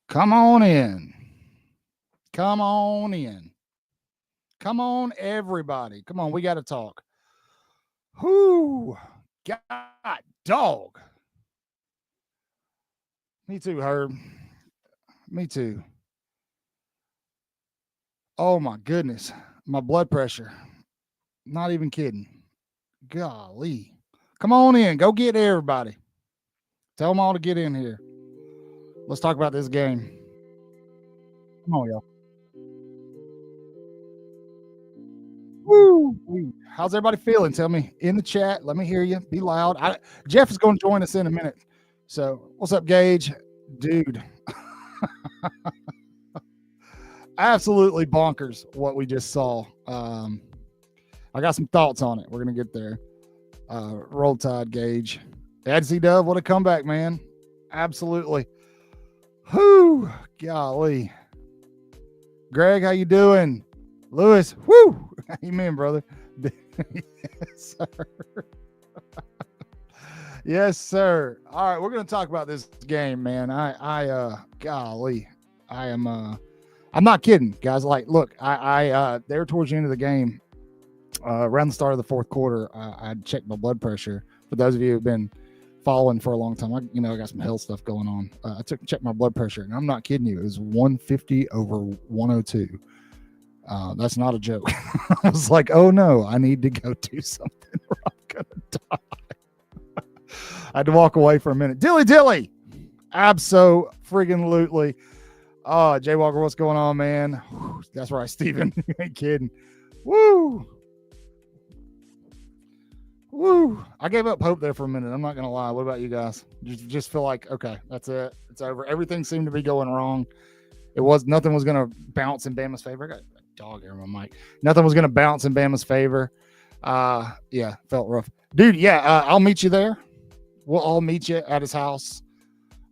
Come on in. Come on in. Come on, everybody. Come on, we got to talk. Whoo, God, dog. Me too, Herb. Me too. Oh my goodness, my blood pressure. Not even kidding. Golly. Come on in. Go get everybody. Tell them all to get in here. Let's talk about this game. Come on, y'all. Woo. How's everybody feeling? Tell me in the chat. Let me hear you. Be loud. Jeff is going to join us in a minute. So, what's up, Gage? Dude. Absolutely bonkers what we just saw. I got some thoughts on it. We're going to get there. Roll Tide, Gage. Edsy Dove, what a comeback, man. Absolutely. Whoo, golly. Greg, how you doing? Lewis, whoo. Amen, brother. Yes, sir. Yes, sir. All right, we're going to talk about this game, man. Golly. I'm not kidding, guys. Like, look, there towards the end of the game, around the start of the fourth quarter, I checked my blood pressure. For those of you who've been following for a long time, I got some health stuff going on. I checked my blood pressure, and I'm not kidding you. It was 150 over 102. That's not a joke. I was like, oh no, I need to go do something or I'm gonna die. I had to walk away for a minute. Dilly. Abso-friggin-lutely. Oh, Jay Walker, what's going on, man? Whew, that's right, Steven. You ain't kidding. Woo. I gave up hope there for a minute. I'm not going to lie. What about you guys? Just feel like, okay, that's it. It's over. Everything seemed to be going wrong. Nothing was going to bounce in Bama's favor. I got a dog here on my mic. Nothing was going to bounce in Bama's favor. Yeah, felt rough. Dude, yeah, I'll meet you there. We'll all meet you at his house.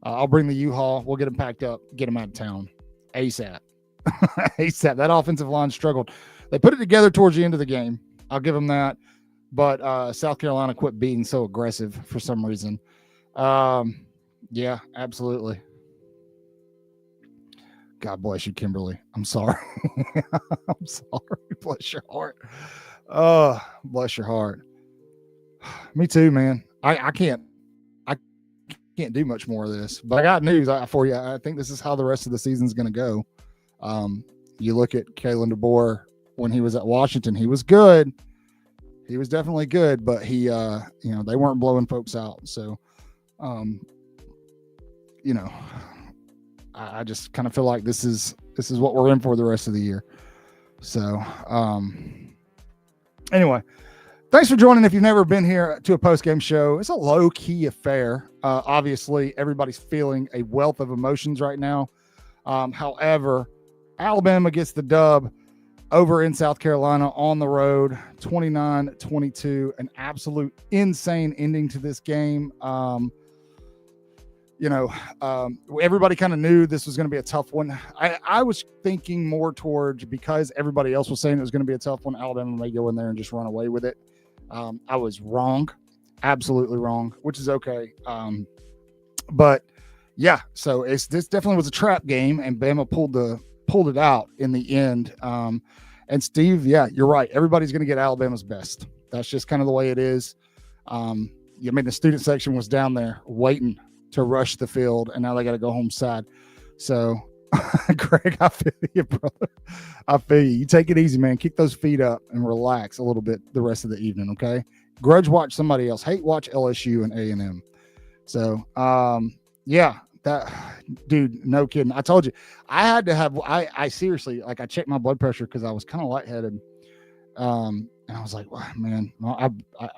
I'll bring the U-Haul. We'll get him packed up, get him out of town ASAP. ASAP. That offensive line struggled. They put it together towards the end of the game. I'll give them that. But South Carolina quit being so aggressive for some reason. Yeah, absolutely. God bless you, Kimberly. I'm sorry. I'm sorry. Bless your heart. Oh, bless your heart. Me too, man. I can't do much more of this. But I got news for you. I think this is how the rest of the season's going to go. You look at Kalen DeBoer when he was at Washington. He was good. He was definitely good, but they weren't blowing folks out. So, I just kind of feel like this is what we're in for the rest of the year. So, anyway, thanks for joining. If you've never been here to a post-game show, it's a low-key affair. Obviously, everybody's feeling a wealth of emotions right now. However, Alabama gets the dub over in South Carolina on the road, 29-22, an absolute insane ending to this game. Everybody kind of knew this was going to be a tough one. I was thinking more towards, because everybody else was saying it was going to be a tough one, Alabama may go in there and just run away with it. I was wrong, absolutely wrong, which is okay. But yeah, so this definitely was a trap game, and Bama pulled it out in the end. And Steve, yeah, you're right. Everybody's going to get Alabama's best. That's just kind of the way it is. The student section was down there waiting to rush the field, and now they got to go home sad. So, Greg, I feel you, brother. I feel you. You take it easy, man. Kick those feet up and relax a little bit the rest of the evening, okay? Grudge watch somebody else. Hate watch LSU and A&M. So, yeah. That dude, no kidding. I told you, I had to have. I seriously, like, I checked my blood pressure because I was kind of lightheaded, and I was like, well, man, I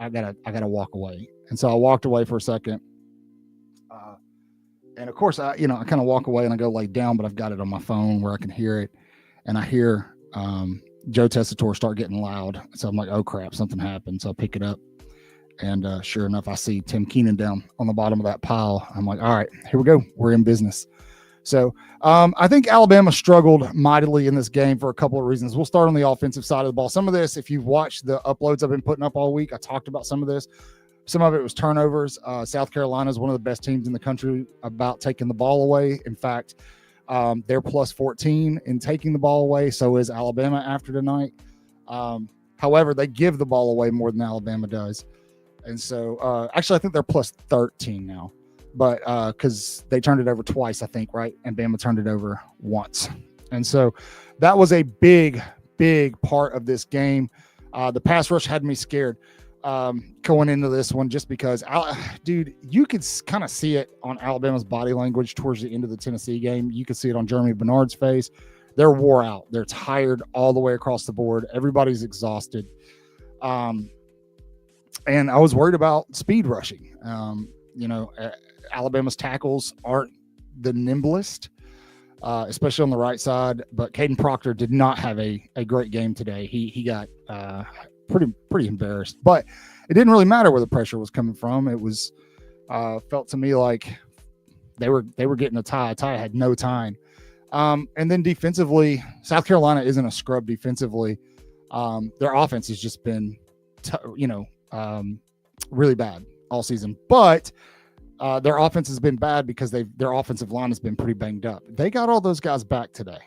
gotta walk away. And so I walked away for a second, and of course, I kind of walk away and I go lay down, but I've got it on my phone where I can hear it, and I hear Joe Tessitore start getting loud. So I'm like, oh crap, something happened. So I pick it up. And sure enough, I see Tim Keenan down on the bottom of that pile. I'm like, all right, here we go. We're in business. So I think Alabama struggled mightily in this game for a couple of reasons. We'll start on the offensive side of the ball. Some of this, if you've watched the uploads I've been putting up all week, I talked about some of this. Some of it was turnovers. South Carolina is one of the best teams in the country about taking the ball away. In fact, They're plus 14 in taking the ball away. So is Alabama after tonight. However, they give the ball away more than Alabama does. And so, actually, I think they're plus 13 now. But because they turned it over twice, I think, right? And Bama turned it over once. And so that was a big part of this game. The pass rush had me scared going into this one just because, dude, you could kind of see it on Alabama's body language towards the end of the Tennessee game. You could see it on Jeremy Bernard's face. They're wore out. They're tired all the way across the board. Everybody's exhausted. And I was worried about speed rushing. Alabama's tackles aren't the nimblest, especially on the right side. But Caden Proctor did not have a great game today. He got pretty embarrassed. But it didn't really matter where the pressure was coming from. It was felt to me like they were getting a tie. Ty had no time. And then defensively, South Carolina isn't a scrub defensively. Their offense has just been, really bad all season. But their offense has been bad because their offensive line has been pretty banged up. They got all those guys back today.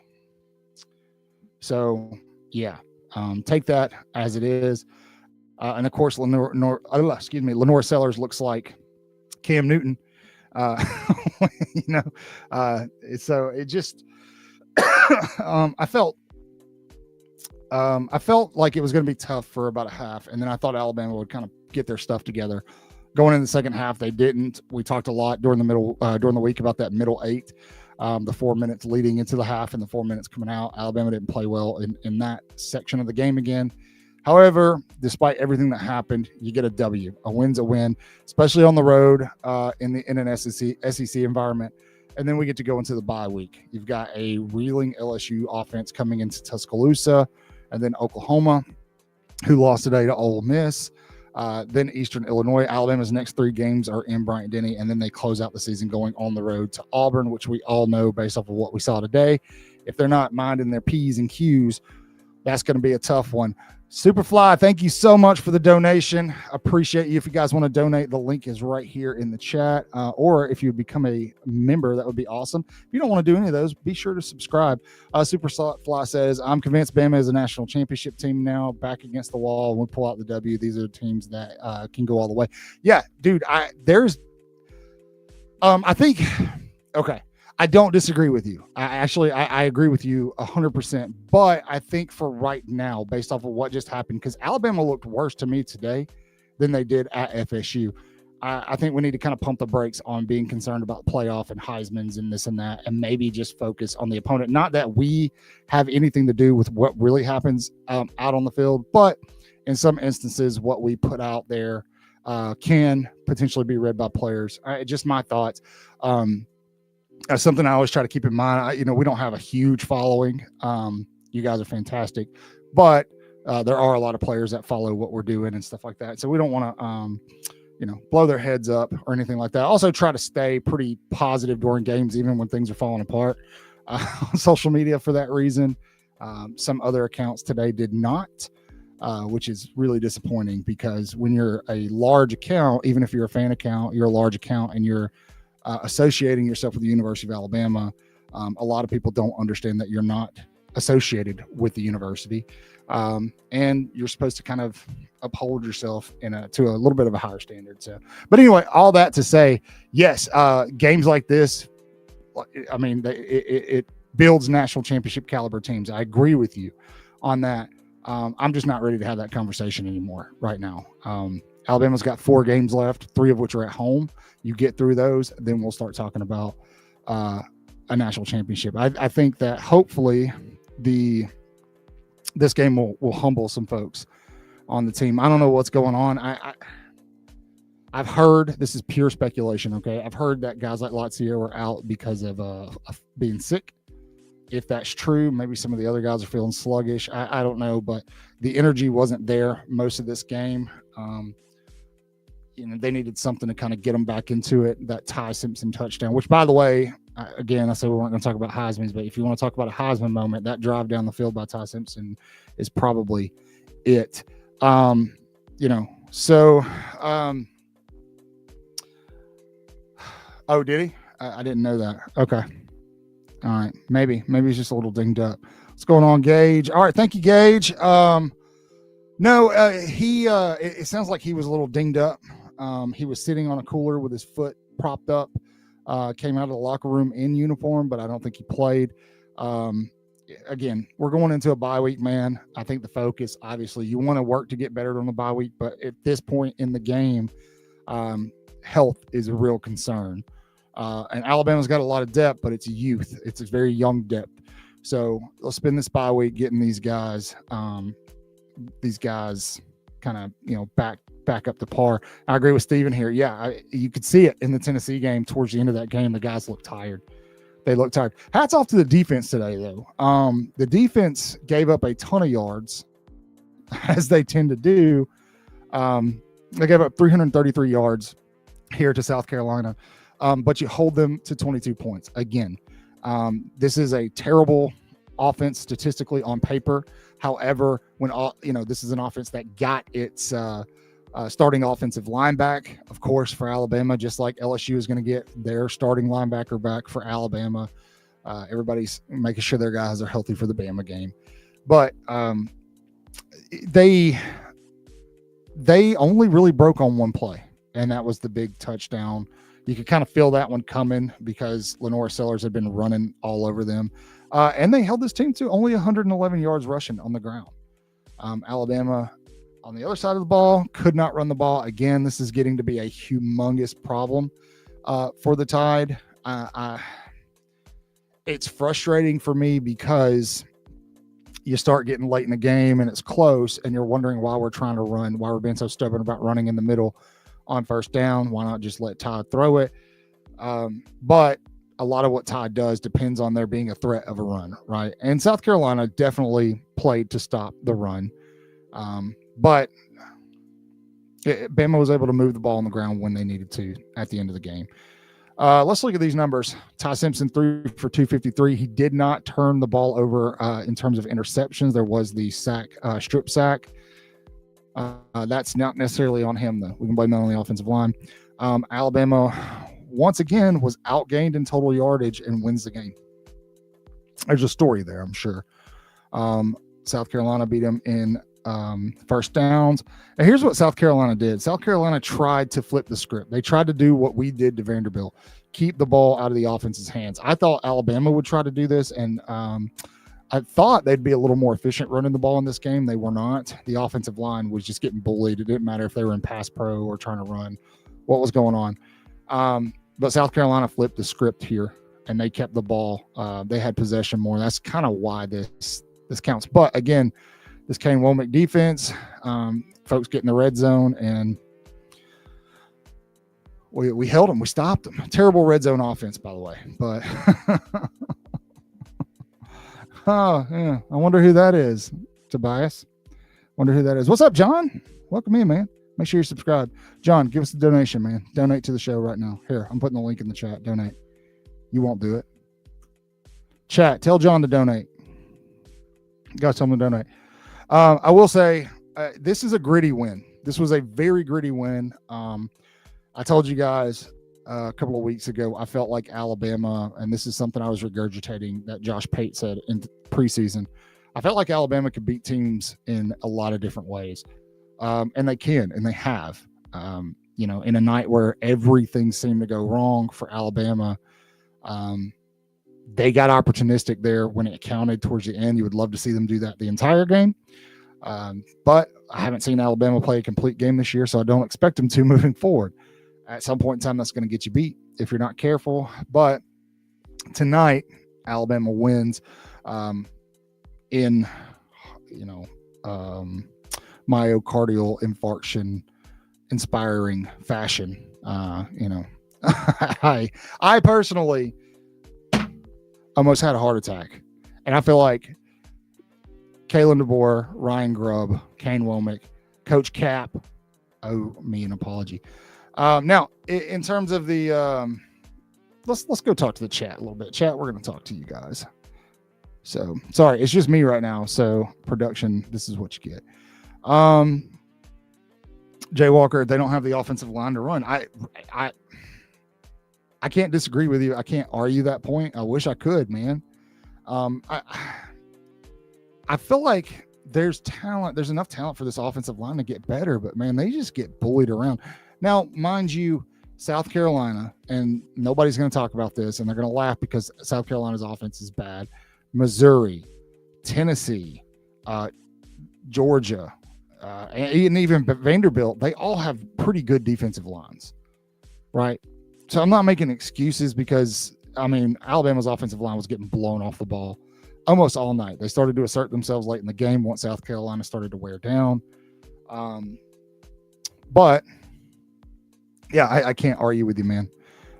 So, yeah, take that as it is. And, of course, Lenore Sellers looks like Cam Newton. So it just I felt like it was going to be tough for about a half, and then I thought Alabama would kind of get their stuff together. Going in the second half, they didn't. We talked a lot during the week about that middle eight, the 4 minutes leading into the half and the 4 minutes coming out. Alabama didn't play well in that section of the game again. However, despite everything that happened, you get a W. A win's a win, especially on the road in an SEC environment. And then we get to go into the bye week. You've got a reeling LSU offense coming into Tuscaloosa, and then Oklahoma, who lost today to Ole Miss. Then Eastern Illinois. Alabama's next 3 games are in Bryant-Denny, and then they close out the season going on the road to Auburn, which we all know based off of what we saw today. If they're not minding their P's and Q's, that's going to be a tough one. Superfly, thank you so much for the donation. Appreciate you. If you guys want to donate, the link is right here in the chat. Or if you become a member, that would be awesome. If you don't want to do any of those, be sure to subscribe. Superfly says, I'm convinced Bama is a national championship team now, back against the wall. When we pull out the W, these are the teams that can go all the way. Yeah, dude, I think, okay. I don't disagree with you. I agree with you 100%. But I think for right now, based off of what just happened, because Alabama looked worse to me today than they did at FSU. I think we need to kind of pump the brakes on being concerned about playoff and Heisman's and this and that, and maybe just focus on the opponent. Not that we have anything to do with what really happens out on the field, but in some instances, what we put out there can potentially be read by players. Just my thoughts. That's something I always try to keep in mind. We don't have a huge following. You guys are fantastic, but there are a lot of players that follow what we're doing and stuff like that. So we don't want to, blow their heads up or anything like that. Also try to stay pretty positive during games, even when things are falling apart on social media for that reason. Some other accounts today did not, which is really disappointing because when you're a large account, even if you're a fan account, you're a large account and you're associating yourself with the University of Alabama. A lot of people don't understand that you're not associated with the university, and you're supposed to kind of uphold yourself to a little bit of a higher standard. So, but anyway, all that to say, yes, games like this, I mean, it builds national championship caliber teams. I agree with you on that. I'm just not ready to have that conversation anymore right now. Alabama's got 4 games left, 3 of which are at home. You get through those, then we'll start talking about a national championship. I think that hopefully this game will humble some folks on the team. I don't know what's going on. I've heard, this is pure speculation, okay? I've heard that guys like Lazio are out because of being sick. If that's true, maybe some of the other guys are feeling sluggish. I don't know, but the energy wasn't there most of this game. They needed something to kind of get them back into it. That Ty Simpson touchdown, which, by the way, again, I said we weren't going to talk about Heisman's, but if you want to talk about a Heisman moment, that drive down the field by Ty Simpson is probably it. Oh, did he? I didn't know that. Okay. All right. Maybe he's just a little dinged up. What's going on, Gage? All right. Thank you, Gage. It sounds like he was a little dinged up. He was sitting on a cooler with his foot propped up, came out of the locker room in uniform, but I don't think he played. Again, we're going into a bye week, man. I think the focus, obviously, you want to work to get better on the bye week, but at this point in the game, health is a real concern. And Alabama's got a lot of depth, but it's youth. It's a very young depth. So let's spend this bye week getting these guys kind of, back up to par. I agree with Steven here. Yeah, you could see it in the Tennessee game. Towards the end of that game, the guys looked tired. They look tired. Hats off to the defense today, though. The defense gave up a ton of yards, as they tend to do. They gave up 333 yards here to South Carolina, but you hold them to 22 points. Again, this is a terrible offense statistically on paper. However, when this is an offense that got its starting offensive line back, of course, for Alabama, just like LSU is going to get their starting linebacker back for Alabama. Everybody's making sure their guys are healthy for the Bama game. But they only really broke on one play, and that was the big touchdown. You could kind of feel that one coming because Lenore Sellers had been running all over them. And they held this team to only 111 yards rushing on the ground. Alabama, on the other side of the ball, could not run the ball. Again, this is getting to be a humongous problem for the Tide. It's frustrating for me because you start getting late in the game and it's close and you're wondering why we're trying to run, why we're being so stubborn about running in the middle on first down. Why not just let Tide throw it? But a lot of what Tide does depends on there being a threat of a run, right? And South Carolina definitely played to stop the run. But Bama was able to move the ball on the ground when they needed to at the end of the game. Let's look at these numbers. Ty Simpson threw for 253. He did not turn the ball over in terms of interceptions. There was the strip sack. That's not necessarily on him, though. We can blame that on the offensive line. Alabama, once again, was outgained in total yardage and wins the game. There's a story there, I'm sure. South Carolina beat him in first downs. And here's what South Carolina did. South Carolina tried to flip the script. They tried to do what we did to Vanderbilt, keep the ball out of the offense's hands. I thought Alabama would try to do this, and I thought they'd be a little more efficient running the ball in this game. They were not. The offensive line was just getting bullied. It didn't matter if they were in pass pro or trying to run, what was going on. But South Carolina flipped the script here, and they kept the ball. They had possession more. That's kind of why this counts. But again, this Kane Womack defense, folks get in the red zone, and we held them. We stopped them. Terrible red zone offense, by the way. But oh yeah, I wonder who that is. Tobias. Wonder who that is. What's up, John? Welcome in, man. Make sure you're subscribed. John, give us a donation, man. Donate to the show right now. Here, I'm putting the link in the chat. Donate. You won't do it. Chat, tell John to donate. You guys tell him to donate. I will say this is a gritty win. This was a very gritty win. I told you guys a couple of weeks ago, I felt like Alabama, and this is something I was regurgitating that Josh Pate said in preseason. I felt like Alabama could beat teams in a lot of different ways. And they can, and they have. In a night where everything seemed to go wrong for Alabama, they got opportunistic there when it counted towards the end. You would love to see them do that the entire game. But I haven't seen Alabama play a complete game this year, so I don't expect them to moving forward. At some point in time, that's going to get you beat if you're not careful. But tonight, Alabama wins in, myocardial infarction inspiring fashion. I personally almost had a heart attack, and I feel like Kalen DeBoer, Ryan Grubb, Kane Womack, Coach Cap owe me an apology. Now, in terms of the let's go talk to the chat a little bit. Chat, we're going to talk to you guys. So sorry, it's just me right now. So production, this is what you get. Jay Walker, they don't have the offensive line to run. I can't disagree with you. I can't argue that point. I wish I could, man. I feel like there's talent. There's enough talent for this offensive line to get better, but man, they just get bullied around. Now, mind you, South Carolina, and nobody's going to talk about this, and they're going to laugh because South Carolina's offense is bad. Missouri, Tennessee, Georgia, and even Vanderbilt, they all have pretty good defensive lines, right? So I'm not making excuses because, I mean, Alabama's offensive line was getting blown off the ball almost all night. They started to assert themselves late in the game once South Carolina started to wear down. But, yeah, I can't argue with you, man.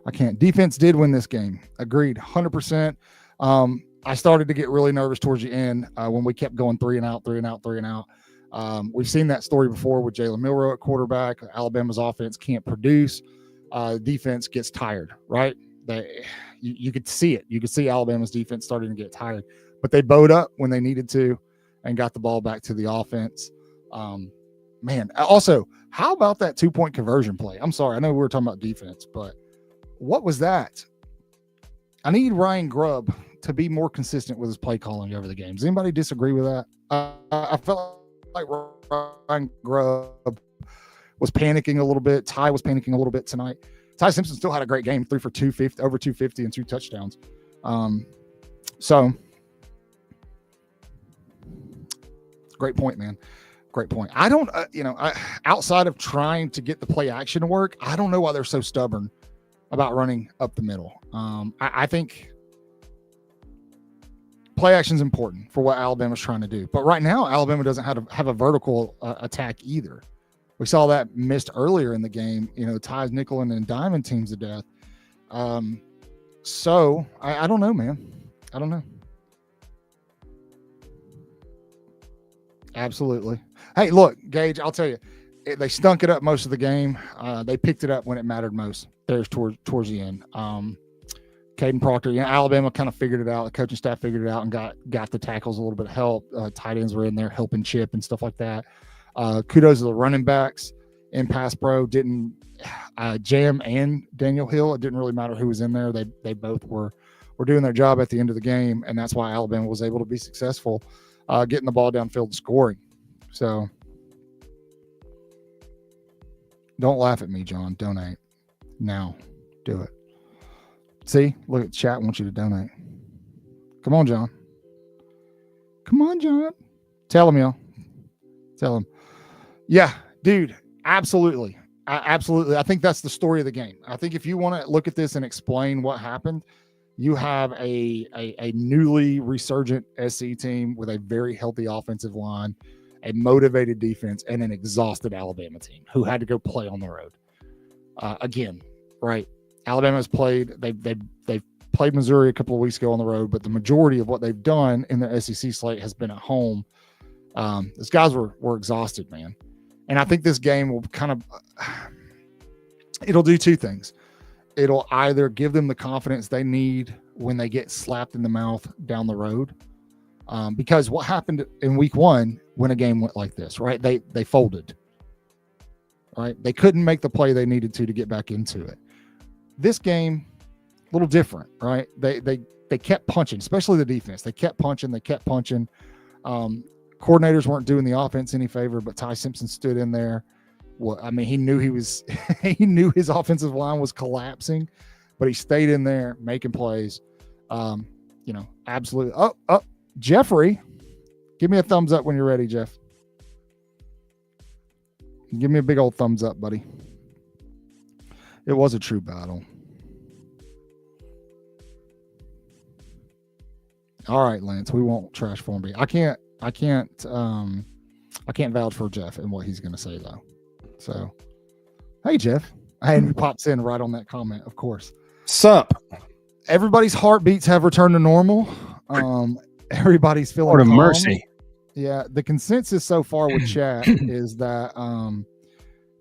I can't. Defense did win this game. Agreed, 100%. I started to get really nervous towards the end when we kept going 3 and out. We've seen that story before with Jalen Milroe at quarterback. Alabama's offense can't produce. Defense gets tired, right? You could see it. You could see Alabama's defense starting to get tired. But they bowed up when they needed to and got the ball back to the offense. Man, also, how about that 2-point conversion play? I'm sorry. I know we were talking about defense, but what was that? I need Ryan Grubb to be more consistent with his play calling over the game. Does anybody disagree with that? I felt like Ryan Grubb was panicking a little bit. Ty was panicking a little bit tonight. Ty Simpson still had a great game, 3 for 250, over 250 and 2 touchdowns. So great point, man. Great point. I don't, outside of trying to get the play action to work, I don't know why they're so stubborn about running up the middle. I think play action is important for what Alabama's trying to do. But right now, Alabama doesn't have a vertical attack either. We saw that missed earlier in the game. Ties nickel and diamond teams to death. So I don't know, man. I don't know. Absolutely. Hey, look, Gage, I'll tell you, they stunk it up most of the game. They picked it up when it mattered most. There's towards the end. Caden Proctor, Alabama kind of figured it out. The coaching staff figured it out and got the tackles a little bit of help. Tight ends were in there helping Chip and stuff like that. Kudos to the running backs in pass pro. Didn't Jam and Daniel Hill. It didn't really matter who was in there. They both were doing their job at the end of the game, and that's why Alabama was able to be successful getting the ball downfield and scoring. So don't laugh at me, John. Donate now. Do it. See, look at the chat. Wants you to donate. Come on, John. Come on, John. Tell him, y'all. Tell him. Yeah, dude. Absolutely. Absolutely. I think that's the story of the game. I think if you want to look at this and explain what happened, you have a newly resurgent SC team with a very healthy offensive line, a motivated defense, and an exhausted Alabama team who had to go play on the road. Again, right? Alabama's played. They've played Missouri a couple of weeks ago on the road, but the majority of what they've done in the SEC slate has been at home. These guys were exhausted, man. And I think this game will it'll do two things. It'll either give them the confidence they need when they get slapped in the mouth down the road. Because what happened in week 1 when a game went like this, right? They folded, right? They couldn't make the play they needed to get back into it. This game, a little different, right? They kept punching, especially the defense. They kept punching. Coordinators weren't doing the offense any favor, but Ty Simpson stood in there. Well, I mean, he knew he knew his offensive line was collapsing, but he stayed in there making plays. Absolutely. Oh, Jeffrey, give me a thumbs up when you're ready, Jeff. Give me a big old thumbs up, buddy. It was a true battle. All right, Lance, we won't trash Formby. I can't vouch for Jeff and what he's going to say though. So, hey, Jeff. And he pops in right on that comment, of course. Sup? Everybody's heartbeats have returned to normal. Everybody's feeling Lord of calm. mercy. Yeah, the consensus so far with chat is that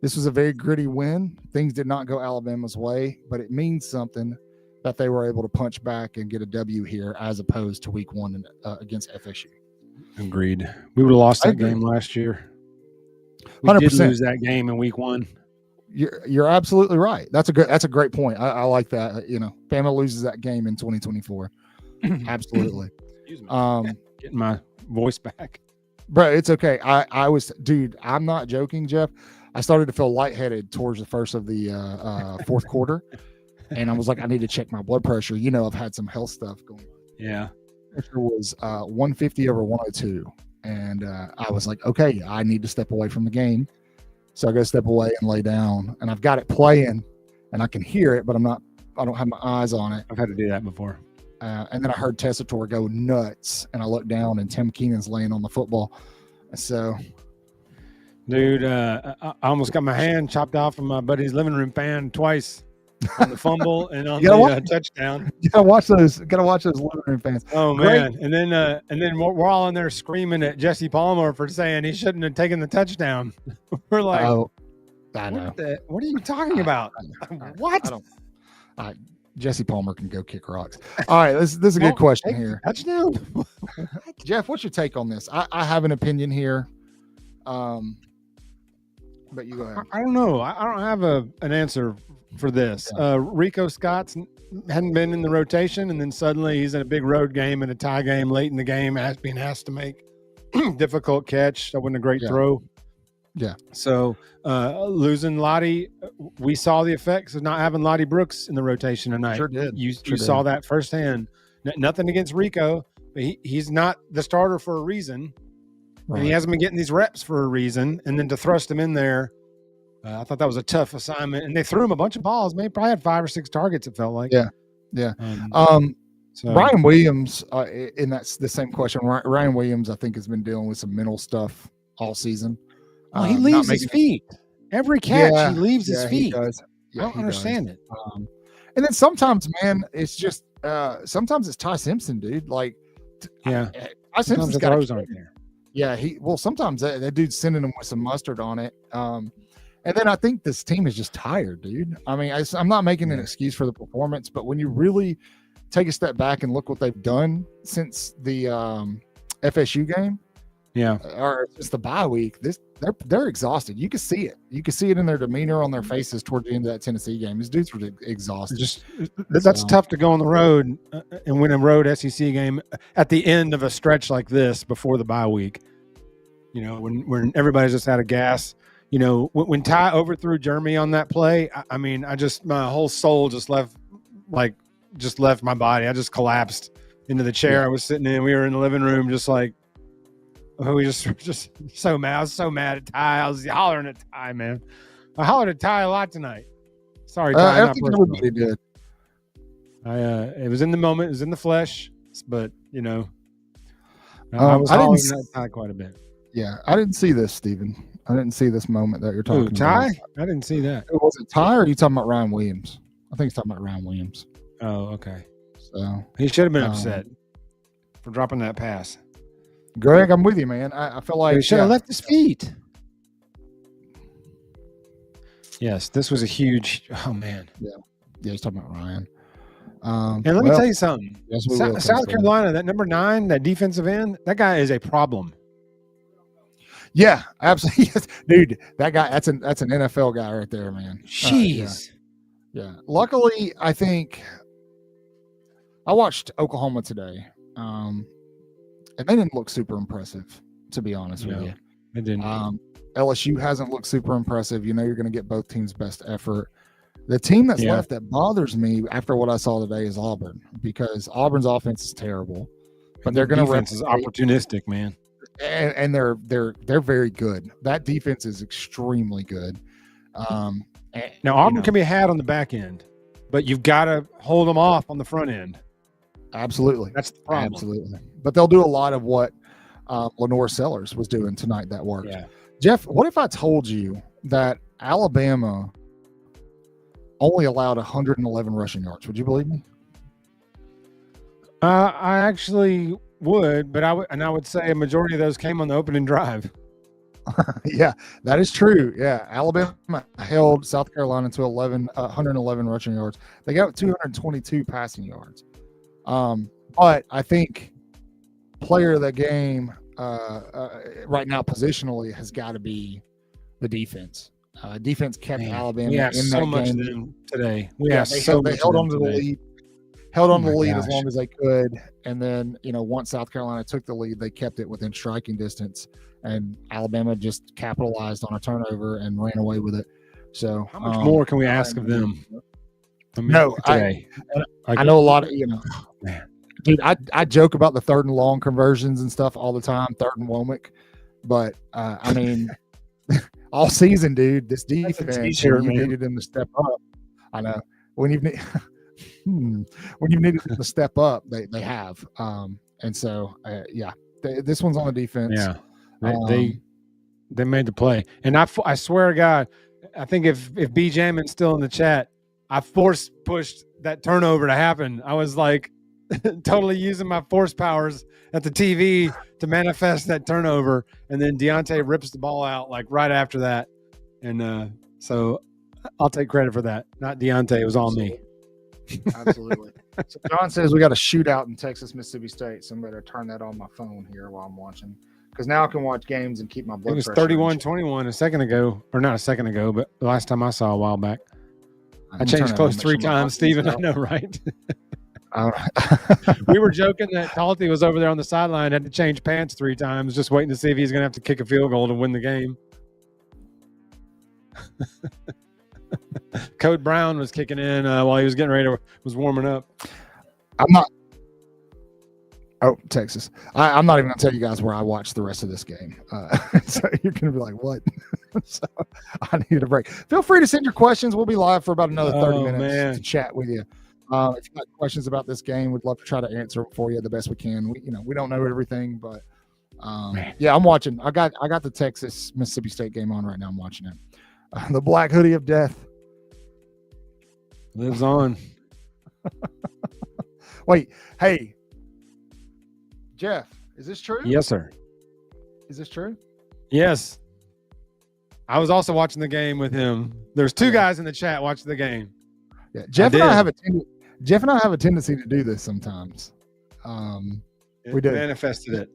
this was a very gritty win. Things did not go Alabama's way, but it means something that they were able to punch back and get a W here as opposed to week 1 against FSU. Agreed. We would have lost that game last year. We 100%. did lose that game in week 1. You're absolutely right. That's a great point. I like that. Bama loses that game in 2024. Absolutely. Excuse me. Getting my voice back. Bro, it's okay. Dude, I'm not joking, Jeff. I started to feel lightheaded towards the first of the fourth quarter. And I was like, I need to check my blood pressure. I've had some health stuff going on. Yeah. Pressure was 150 over 102. And I was like, okay, I need to step away from the game. So I go step away and lay down. And I've got it playing and I can hear it, but I don't have my eyes on it. I've had to do that before. And then I heard Tessitore go nuts. And I looked down and Tim Keenan's laying on the football. So, dude, I almost got my hand chopped off from my buddy's living room fan twice on the fumble and on the touchdown. You gotta watch those living room fans. Oh man! And then we're all in there screaming at Jesse Palmer for saying he shouldn't have taken the touchdown. We're like, oh, I know. What are you talking about? What? Jesse Palmer can go kick rocks. All right, this is a good question here. Touchdown. Jeff, what's your take on this? I have an opinion here. But you go ahead. I don't know. I don't have an answer for this. Rico Scott's hadn't been in the rotation, and then suddenly he's in a big road game and a tie game late in the game, being asked to make difficult catch. That wasn't a great throw. Yeah. So losing Lottie, we saw the effects of not having Lottie Brooks in the rotation tonight. Sure did. You saw that firsthand. Nothing against Rico, but he's not the starter for a reason. Right. And he hasn't been getting these reps for a reason. And then to thrust him in there, I thought that was a tough assignment. And they threw him a bunch of balls. Maybe probably had 5 or 6 targets, it felt like. Yeah. So Ryan Williams, and that's the same question. Ryan Williams, I think, has been dealing with some mental stuff all season. Well, he leaves his feet. Every catch, he leaves his feet. I don't understand it. And then sometimes, man, it's just sometimes it's Ty Simpson, dude. Like, Ty Simpson's got throws aren't there. Yeah, sometimes that dude's sending him with some mustard on it. And then I think this team is just tired, dude. I mean, I'm not making an excuse for the performance, but when you really take a step back and look what they've done since the FSU game, or just the bye week, they're exhausted. You can see it. You can see it in their demeanor on their faces toward the end of that Tennessee game. These dudes were exhausted. That's tough to go on the road and win a road SEC game at the end of a stretch like this before the bye week. When everybody's just out of gas. When Ty overthrew Jeremy on that play, I mean, my whole soul just left my body. I just collapsed into the chair I was sitting in. We were in the living room, just like, we just so mad. I was so mad at Ty. I was hollering at Ty, man. I hollered at Ty a lot tonight. Sorry, Ty. I think everybody did. It was in the moment. It was in the flesh, but I was hollering at Ty quite a bit. Yeah, I didn't see this, Stephen. I didn't see this moment that you're talking about. Ty? I didn't see that. Was it Ty or are you talking about Ryan Williams? I think he's talking about Ryan Williams. Oh, okay. So he should have been upset for dropping that pass. Greg, I'm with you, man. I feel like he should have left his feet. Yes, this was a huge. Oh man. Yeah, he's talking about Ryan. And let me tell you something. Yes, South Carolina, that number 9, that defensive end, that guy is a problem. Yeah, absolutely. Yes. Dude, that guy, that's an NFL guy right there, man. Jeez. Yeah. Luckily, I think I watched Oklahoma today. And they didn't look super impressive, to be honest with you. They didn't. LSU hasn't looked super impressive. You're going to get both teams' best effort. The team that's left that bothers me after what I saw today is Auburn, because Auburn's offense is terrible. But they're going to defense is opportunistic, man. And they're very good. That defense is extremely good. Now Auburn can be had on the back end, but you've got to hold them off on the front end. Absolutely, that's the problem. Absolutely, but they'll do a lot of what Lenore Sellers was doing tonight. That worked. Yeah. Jeff, what if I told you that Alabama only allowed 111 rushing yards? Would you believe me? I actually would, but I would say a majority of those came on the opening drive. Yeah, that is true. Yeah, Alabama held South Carolina to 111 rushing yards. They got 222 passing yards. But I think player of the game right now positionally has got to be the defense. Defense kept Alabama We in have so that much game of them today. We Yeah, have they so held, they much held of on to them the today. lead, held on to Oh the my lead as gosh. long as they could, and then once South Carolina took the lead, they kept it within striking distance, and Alabama just capitalized on a turnover and ran away with it. So How much more can we ask of them? I mean, No, today. I know a lot of man. Dude, I joke about the 3rd and long conversions and stuff all the time, 3rd and Womack, but I mean, all season, dude, this defense when you needed them to step up. I know when you've when you needed them to step up, they have, and so yeah, this one's on the defense. Yeah, they made the play, and I swear to God, I think if B Jamin's still in the chat, I force pushed that turnover to happen. I was like totally using my force powers at the TV to manifest that turnover, and then Deontay rips the ball out like right after that, and so I'll take credit for that. Not Deontay, it was all me. Absolutely. So John says we got a shootout in Texas, Mississippi State, so I'm better turn that on my phone here while I'm watching, because now I can watch games and keep my blood pressure. It was 31-21 a second ago, or not a second ago, but the last time I saw a while back. I changed clothes 3 times, Steven. I know, right? We were joking that Talty was over there on the sideline, had to change pants 3 times, just waiting to see if he's going to have to kick a field goal to win the game. Code Brown was kicking in while he was getting ready was warming up. I'm not. Oh, Texas. I'm not even going to tell you guys where I watched the rest of this game. So you're going to be like, what? So I need a break. Feel free to send your questions. We'll be live for about another 30 minutes to chat with you. If you got questions about this game, we'd love to try to answer them for you the best we can. We don't know everything, but yeah, I'm watching. I got the Texas Mississippi State game on right now. I'm watching it. The Black Hoodie of Death lives on. Wait, hey, Jeff, is this true? Yes, sir. Is this true? Yes. I was also watching the game with him. There's 2 guys in the chat watching the game. Yeah, Jeff and I have a tendency to do this sometimes. We did manifested it.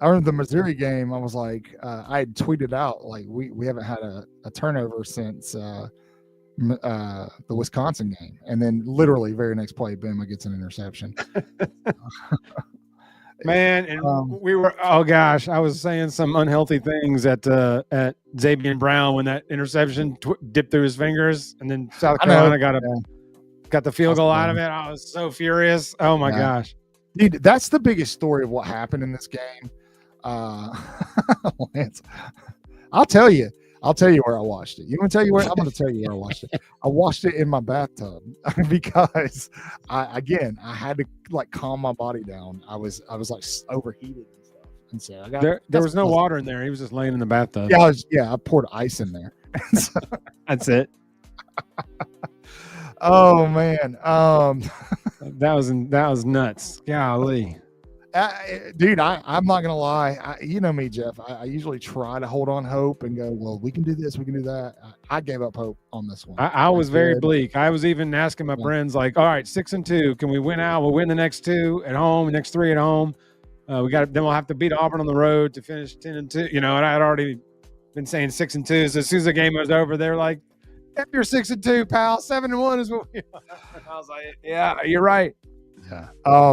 I remember the Missouri game. I was like, I had tweeted out like we haven't had a turnover since the Wisconsin game, and then literally very next play, Bama gets an interception. Man, and we were, oh gosh, I was saying some unhealthy things at Xavier Brown when that interception dipped through his fingers, and then South Carolina got the field goal out of it. I was so furious. Oh my gosh. Dude, that's the biggest story of what happened in this game. Lance, I'll tell you where I watched it. You want to tell you where? I'm going to tell you where I watched it. I watched it in my bathtub because I had to like calm my body down. I was like overheated and stuff, and so there was no water in there. He was just laying in the bathtub. I poured ice in there. So, that's it. Oh man, that was nuts. Golly. Dude, I'm not gonna lie. You know me, Jeff. I usually try to hold on hope and go, well, we can do this, we can do that. I gave up hope on this one. I was very bleak. I was even asking my friends, like, all right, 6-2, can we win out? We'll win the next 2 at home, the next 3 at home. Then we'll have to beat Auburn on the road to finish 10-2. And I had already been saying 6-2. So as soon as the game was over, they're like, if you're 6-2, pal, 7-1 is what we are. I was like, yeah, you're right. Yeah.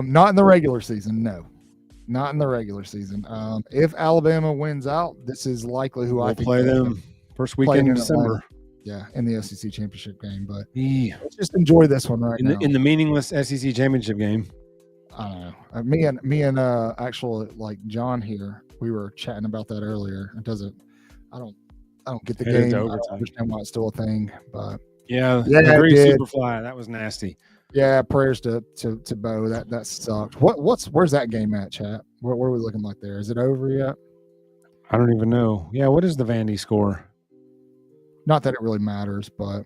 Not in the regular season. No, not in the regular season. If Alabama wins out, this is likely who I think play them first weekend in December. Yeah, in the SEC championship game. But let's just enjoy this one now. In the meaningless SEC championship game. I don't know. Me and actual like John here, we were chatting about that earlier. I don't get the game. I don't understand why it's still a thing. But yeah, Superfly, that was nasty. Yeah, prayers to Bo. That sucked. Where's that game at, chat? What are we looking like there? Is it over yet? I don't even know. Yeah, what is the Vandy score? Not that it really matters, but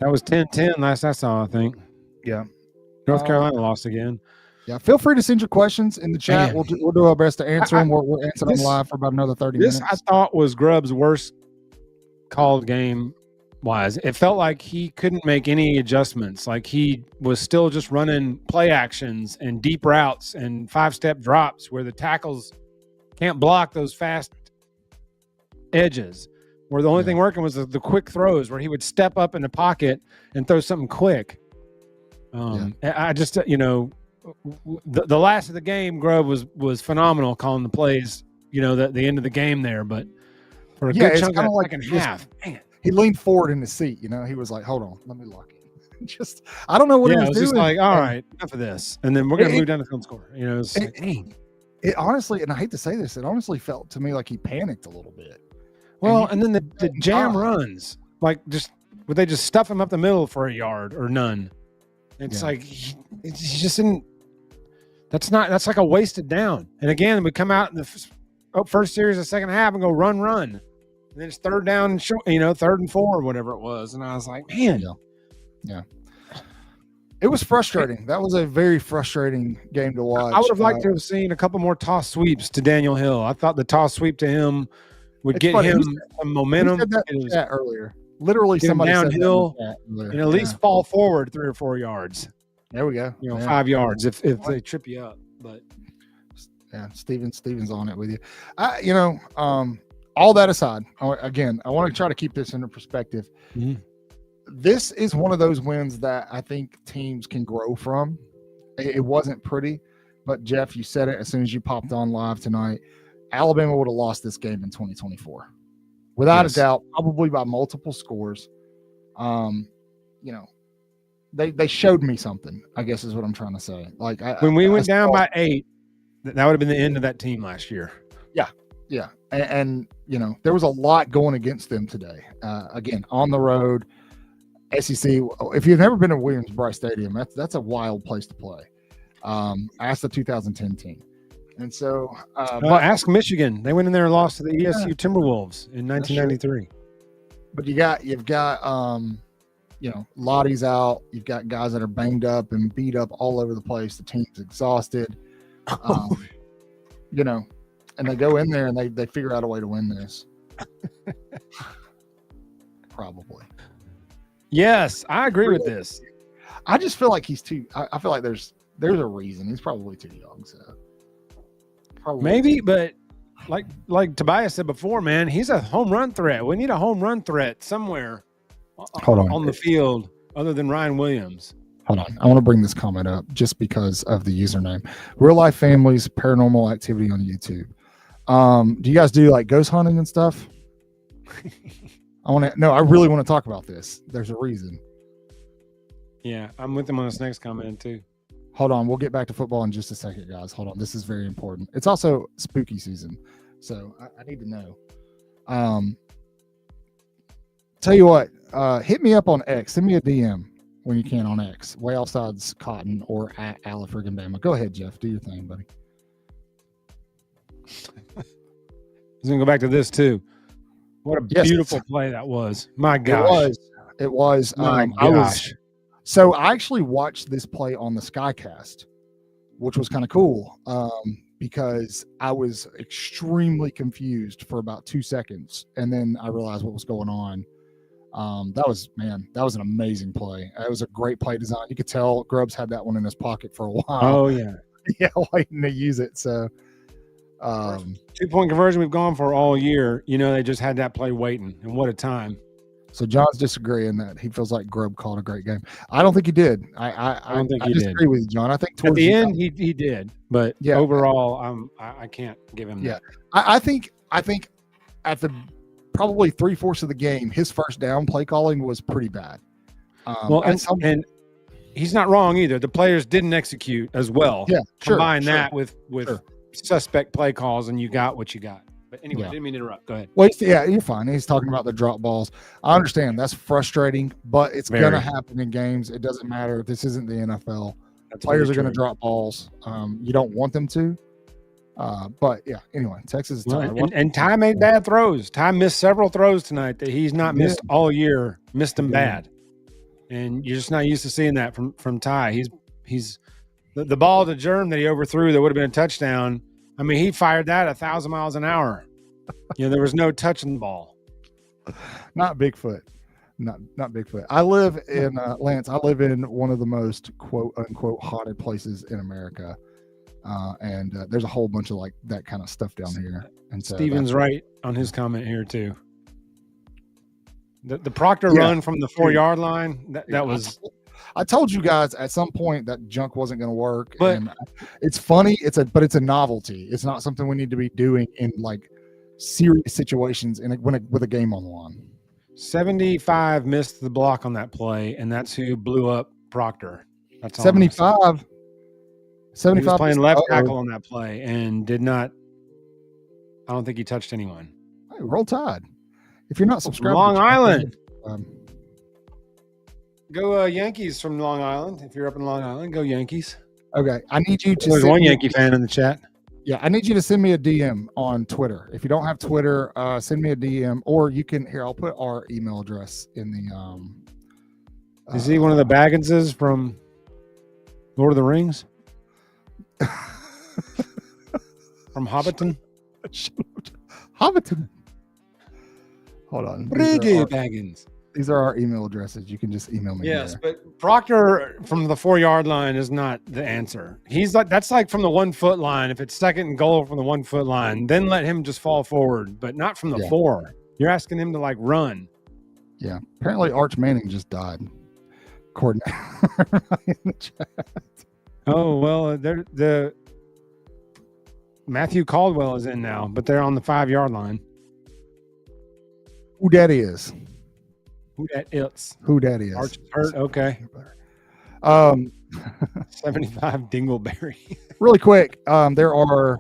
that was 10-10 last I saw, I think. Yeah. North Carolina lost again. Yeah, feel free to send your questions in the chat. We'll do our best to answer them. We'll answer them live for about another 30 minutes. This I thought was Grubb's worst called game. It felt like he couldn't make any adjustments. Like he was still just running play actions and deep routes and 5-step drops where the tackles can't block those fast edges. where the only thing working was the quick throws where he would step up in the pocket and throw something quick. I just, the last of the game, Grove was phenomenal calling the plays, the end of the game there, but for a good chunk of the second half, he leaned forward in his seat, he was like, hold on, let me lock in. Just, I don't know what he was doing. Just like, all right, enough of this. And then we're going to move down the field and score. It honestly, and I hate to say this, it honestly felt to me like he panicked a little bit. Well, and then the jam runs, like would they just stuff him up the middle for a yard or none? It's like, he just didn't, that's like a wasted down. And again, we come out in the first series of the second half and go run. And then it's third down, 3rd and 4 or whatever it was. And I was like, man. Yeah. It was frustrating. That was a very frustrating game to watch. I would have liked to have seen a couple more toss sweeps to Daniel Hill. I thought the toss sweep to him would get him some momentum. He said that in the chat earlier. Literally, somebody downhill, at least fall forward 3 or 4 yards. There we go. 5 yards if they trip you up. But Steven's on it with you. All that aside, I want to try to keep this into perspective. Mm-hmm. This is one of those wins that I think teams can grow from. It wasn't pretty, but Jeff, you said it as soon as you popped on live tonight. Alabama would have lost this game in 2024. Without a doubt, probably by multiple scores. They showed me something, I guess is what I'm trying to say. Like when we went down by 8, that would have been the end of that team last year. Yeah. And there was a lot going against them today. Again, on the road, SEC. If you've never been to Williams-Brice Stadium, that's a wild place to play. Ask the 2010 team. And so, ask Michigan. They went in there and lost to the ESU Timberwolves in 1993. But you've got Lottie's out. You've got guys that are banged up and beat up all over the place. The team's exhausted. And they go in there and they figure out a way to win this. Probably. Yes, I agree with this. I just feel like he's too. I feel like there's a reason. He's probably too young. So maybe, but like Tobias said before, man, he's a home run threat. We need a home run threat somewhere on the field other than Ryan Williams. Hold on. I want to bring this comment up just because of the username. Real Life Families Paranormal Activity on YouTube. Do you guys do like ghost hunting and stuff? I really want to talk about this. There's a reason. Yeah, I'm with him on this next comment too. Hold on. We'll get back to football in just a second, guys. Hold on. This is very important. It's also spooky season. So I need to know. Tell you what, hit me up on X. Send me a DM when you can on X. Waaaay Offsides Cotton or at Ala friggin' Bama. Go ahead, Jeff. Do your thing, buddy. He's going to go back to this too. What a beautiful play that was. My gosh. It was. My gosh. So I actually watched this play on the Skycast, which was kind of cool because I was extremely confused for about 2 seconds. And then I realized what was going on. That was an amazing play. It was a great play design. You could tell Grubbs had that one in his pocket for a while. Oh, yeah. Yeah, waiting to use it. So 2-point conversion we've gone for all year. They just had that play waiting. And what a time. So John's disagreeing that he feels like Grubb called a great game. I don't think he did. I don't think he disagree with you, John. I think at the end he did, but overall, I can't give him that. I think at the probably 3/4 of the game, his first down play calling was pretty bad. And he's not wrong either. The players didn't execute as well. Yeah, combine that with suspect play calls, and you got what you got. But anyway, I didn't mean to interrupt. Go ahead. Well, you're fine. He's talking about the drop balls. I understand that's frustrating, but it's going to happen in games. It doesn't matter. This isn't the NFL. Players are going to drop balls. You don't want them to. But yeah, anyway, Texas is tired. And Ty made bad throws. Ty missed several throws tonight that he's not missed all year. Missed them bad. And you're just not used to seeing that from Ty. He's the ball to Germ that he overthrew that would have been a touchdown. I mean, he fired that 1,000 miles an hour. There was no touching the ball. Not Bigfoot. Not Bigfoot. I live in Lance. I live in one of the most quote unquote haunted places in America, and there's a whole bunch of like that kind of stuff down here. And so Steven's right on his comment here too. The Proctor run from the 4-yard line, that was. I told you guys at some point that junk wasn't going to work. But and it's funny. But it's a novelty. It's not something we need to be doing in like serious situations with a game on the line. 75 missed the block on that play, and that's who blew up Proctor. That's 75. 75 he was playing left tackle on that play and did not. I don't think he touched anyone. Hey, roll Tide. If you're not subscribed, Long Island. Go Yankees from Long Island. If you're up in Long Island, go Yankees. Okay, I need you to. There's one Yankee fan in the chat. Yeah, I need you to send me a DM on Twitter. If you don't have Twitter, send me a DM, or you can. Here, I'll put our email address in the. Is he one of the Bagginses from Lord of the Rings? From Hobbiton? Hobbiton. Hold on. Baggins. These are our email addresses. You can just email me. Yes, there. but Proctor from the 4-yard line is not the answer. He's like, that's like from the 1 foot line. If it's second and goal from the 1 foot line, then let him just fall forward, but not from the 4. You're asking him to like run. Yeah. Apparently Arch Manning just died. According in the chat. Oh, well, the Matthew Caldwell is in now, but they're on the 5-yard line. Who that is? Who that is? Who that is? Arch hurt. Okay. 75 Dingleberry. Really quick. There are.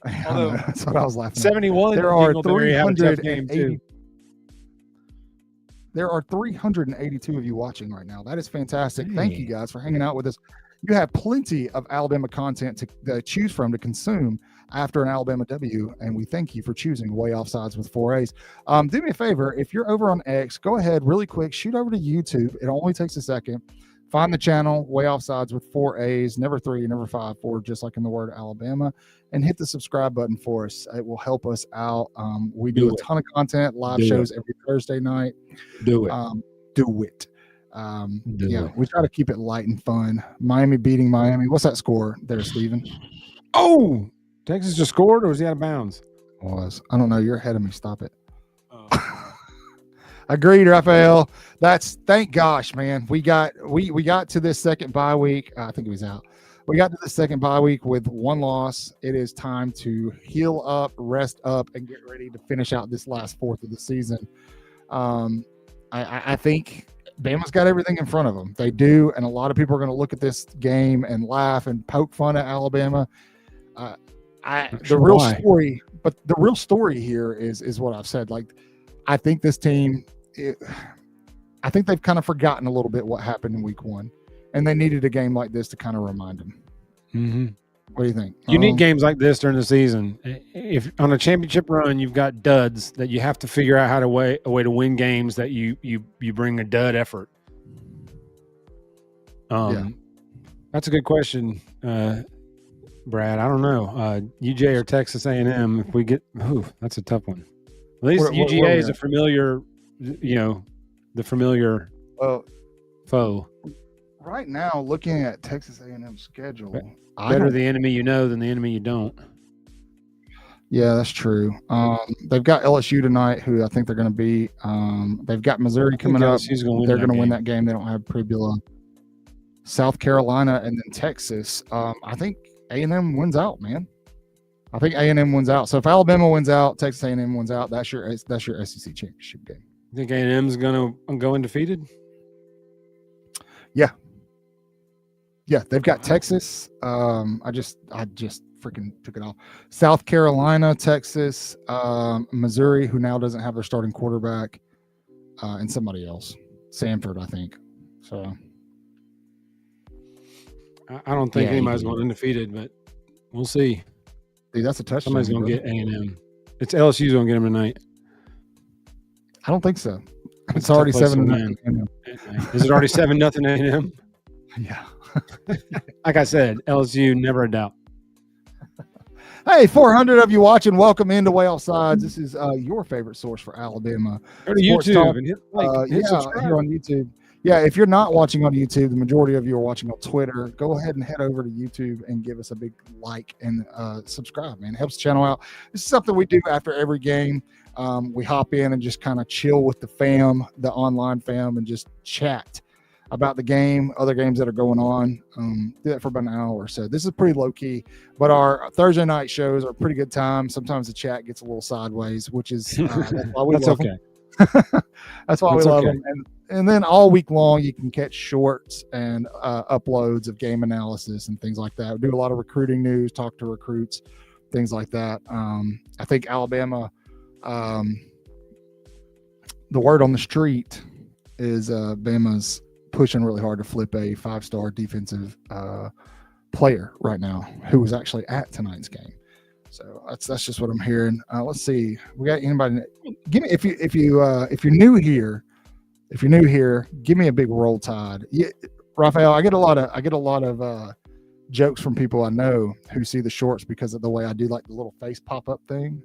That's what I was laughing. 71. There are 380. There are 382 of you watching right now. That is fantastic. Hey. Thank you guys for hanging out with us. You have plenty of Alabama content to choose from to consume after an Alabama W, and we thank you for choosing Waaaay Offsides with 4 A's. Do me a favor, if you're over on X, go ahead really quick, shoot over to YouTube. It only takes a second. Find the channel, Waaaay Offsides with 4 A's, never 3, never 5, 4, just like in the word Alabama, and hit the subscribe button for us. It will help us out. We do a ton of content, live shows every Thursday night. Do it. Do it. We try to keep it light and fun. Miami beating Miami. What's that score there, Steven? Oh, Texas just scored, or was he out of bounds? I don't know. You're ahead of me. Stop it. Agreed, Raphael. Thank gosh, man. We got to this second bye week. I think he was out. We got to the second bye week with 1 loss. It is time to heal up, rest up, and get ready to finish out this last fourth of the season. I think Bama's got everything in front of them. They do, and a lot of people are going to look at this game and laugh and poke fun at Alabama. The real story here is what I've said. Like, I think this team, I think they've kind of forgotten a little bit what happened in week 1, and they needed a game like this to kind of remind them. Mm-hmm. What do you think? You need games like this during the season. If on a championship run, you've got duds that you have to figure out a way to win games that you bring a dud effort. That's a good question, Brad. I don't know. UJ or Texas A&M. If we get, that's a tough one. At least UGA is a familiar, the familiar foe. Right now, looking at Texas A&M's schedule, better the enemy you know than the enemy you don't. Yeah, that's true. They've got LSU tonight, who I think they're going to beat. They've got Missouri coming up. They're going to win that game. They don't have Pribula. South Carolina and then Texas. I think A&M wins out, man. I think A&M wins out. So if Alabama wins out, Texas A&M wins out. That's your SEC championship game. You think A&M's going to go undefeated? Yeah, they've got Texas. I just freaking took it off. South Carolina, Texas, Missouri, who now doesn't have their starting quarterback, and somebody else, Samford, I think. So I don't think anybody's going undefeated, but we'll see. Dude, that's a touchdown. Somebody's going to get A&M. It's LSU's going to get them tonight. I don't think so. It's already 7-0. Is it already 7-0 A&M? Yeah. Like I said, LSU, never a doubt. Hey, 400 of you watching. Welcome into Waaaay Offsides. This is your favorite source for Alabama. Go to YouTube and hit subscribe. Here on YouTube. Yeah, if you're not watching on YouTube, the majority of you are watching on Twitter. Go ahead and head over to YouTube and give us a big like and subscribe, man. It helps the channel out. This is something we do after every game. We hop in and just kind of chill with the fam, the online fam, and just chat about the game, other games that are going on. Do that for about an hour or so. This is pretty low key, but our Thursday night shows are a pretty good time. Sometimes the chat gets a little sideways, which is that's why we love them. That's why we love them. And then all week long, you can catch shorts and uploads of game analysis and things like that. We do a lot of recruiting news, talk to recruits, things like that. I think Alabama, the word on the street is Bama's pushing really hard to flip a 5-star defensive player right now who was actually at tonight's game. So that's just what I'm hearing. Let's see. We got anybody? Give me if you're new here. If you're new here, give me a big roll tide. Yeah, Raphael, I get a lot of jokes from people I know who see the shorts because of the way I do like the little face pop up thing.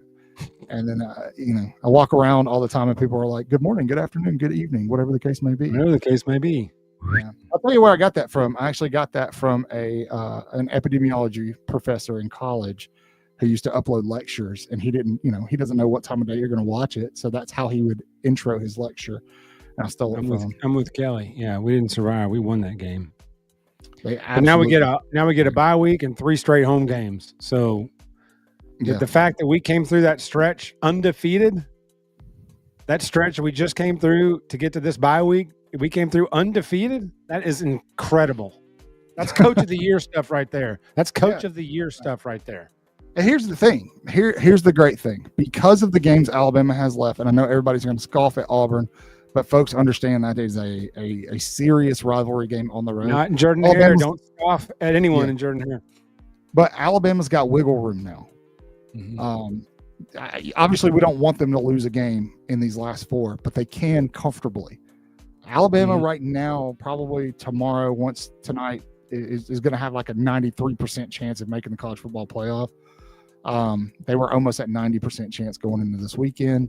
And then I walk around all the time and people are like, "Good morning, good afternoon, good evening, whatever the case may be." Whatever the case may be. Yeah. I'll tell you where I got that from. I actually got that from an epidemiology professor in college who used to upload lectures, and he doesn't know what time of day you're going to watch it. So that's how he would intro his lecture. And I stole it from him. I'm with Kelly. Yeah, we didn't survive. We won that game. But now we get a bye week and 3 straight home games. So the fact that we came through that stretch undefeated, that stretch we just came through to get to this bye week, we came through undefeated. That is incredible. That's coach of the year stuff right there. That's coach of the year stuff right there. And here's the thing. Here's the great thing. Because of the games Alabama has left, and I know everybody's going to scoff at Auburn, but folks understand that is a serious rivalry game on the road. Not in Jordan Hare. Don't scoff at anyone in Jordan Hare. But Alabama's got wiggle room now. Mm-hmm. Obviously, we don't want them to lose a game in these last 4, but they can comfortably. Alabama right now, probably tomorrow, once tonight, is going to have like a 93% chance of making the college football playoff. They were almost at 90% chance going into this weekend.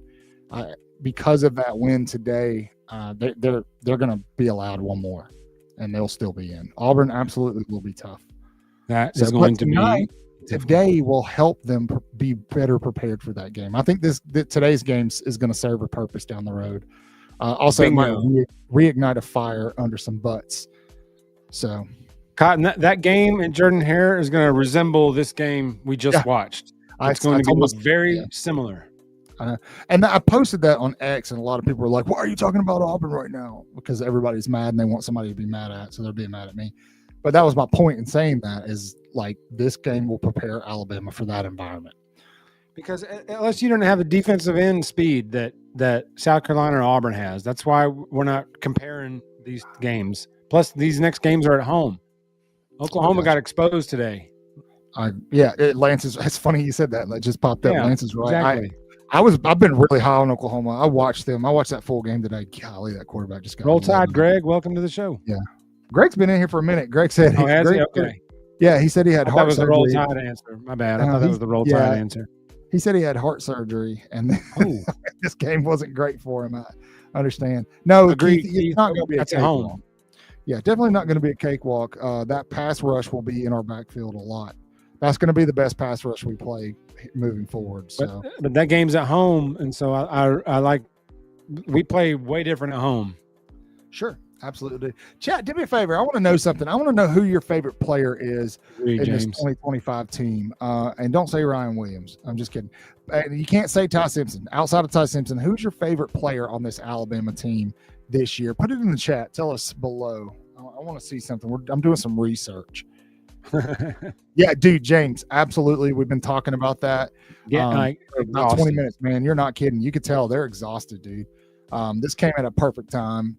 Because of that win today, they're going to be allowed one more, and they'll still be in. Auburn absolutely will be tough. That is going to be today will help them be better prepared for that game. I think today's game is going to serve a purpose down the road. Also, it might reignite a fire under some butts. So, Cotton, that game in Jordan Hare is going to resemble this game we just watched. It's going to be very similar. And I posted that on X, and a lot of people were like, "Why are you talking about Auburn right now?" Because everybody's mad and they want somebody to be mad at, so they're being mad at me. But that was my point in saying that is like this game will prepare Alabama for that environment. Because unless you don't have the defensive end speed that South Carolina or Auburn has, that's why we're not comparing these games. Plus, these next games are at home. Oklahoma got exposed today. Lance is. It's funny you said that. That just popped up. Lance is right. Exactly. I've been really high on Oklahoma. I watched them. I watched that full game today. Golly, that quarterback just got roll tide. Greg, welcome to the show. Yeah, Greg's been in here for a minute. Greg said, okay. Yeah, he said he had heart surgery. That was the roll tide answer. My bad. I thought that was the roll tide answer. He said he had heart surgery, and this game wasn't great for him. I understand. No, agreed. It's not going to be a cakewalk. Yeah, definitely not going to be a cakewalk. That pass rush will be in our backfield a lot. That's going to be the best pass rush we play moving forward. So, but that game's at home, and so I like we play way different at home. Sure, absolutely. Chat, do me a favor. I want to know something. I want to know who your favorite player is in this 2025 team. And don't say Ryan Williams. I'm just kidding. You can't say Ty Simpson. Outside of Ty Simpson, who's your favorite player on this Alabama team this year? Put it in the chat. Tell us below. I want to see something. I'm doing some research. Yeah, dude, James, absolutely. We've been talking about that. Yeah, about 20 minutes, man. You're not kidding. You could tell they're exhausted, dude. This came at a perfect time.